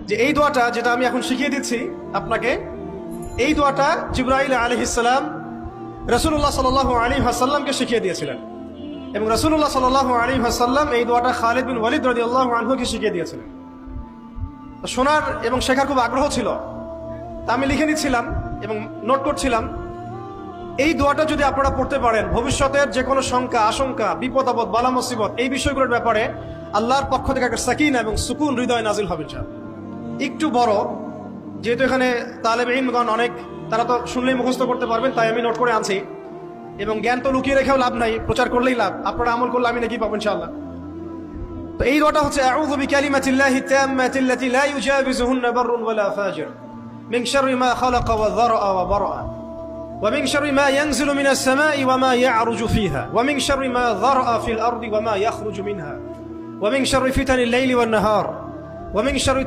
যে এই দোয়াটা যেটা আমি এখন শিখিয়ে দিচ্ছি আপনাকে, এই দোয়াটা জিবরাইল আলাইহিস সালাম রাসূলুল্লাহ সাল্লাল্লাহু আলাইহি ওয়াসাল্লামকে শিখিয়ে দিয়েছিলেন, এবং রাসূলুল্লাহ সাল্লাল্লাহু আলাইহি ওয়াসাল্লাম এই দোয়াটা খালিদ বিন ওয়ালিদ রাদিয়াল্লাহু আনহুকে শিখিয়ে দিয়েছিলেন। শোনার এবং শেখার খুব আগ্রহ ছিল, তা আমি লিখে নিচ্ছিলাম এবং নোট করছিলাম। এই দোয়াটা যদি আপনারা পড়তে পারেন, ভবিষ্যতের যে কোনো শঙ্কা, আশঙ্কা, বিপদ আপদ, বালা মুসিবত, এই বিষয়গুলোর ব্যাপারে আল্লাহর পক্ষ থেকে একটা সাকিনা এবং সুকুন হৃদয় নাজিল হবে ইনশাআল্লাহ। একটু বড়, যেহেতু এখানে তালেব ইলমগণ অনেক, তারা তো শুনলেই মুখস্থ করতে পারবেন, তাই আমি নোট করে আনছি। এবং জ্ঞান তো লুকিয়ে রেখেও লাভ নাই, প্রচার করলেই লাভ, আপনারা আমল করলে আমি নাকি পাবো ইনশাআল্লাহ। তো এই দোয়াটা হচ্ছে আউযু বিকালিমাতিল্লাহি তাম্মাতিল্লাতি লা ইউজাবিজুহুন্না বাররুন ওয়ালা ফাজির মিন শাররি মা খালাকা ওয়া যারআ ওয়া বারআ ومن شر ما ينزل من السماء وما يعرج فيها ومن شر ما ذرأ في الأرض وما يخرج منها ومن شر فتن الليل والنهار ومن شر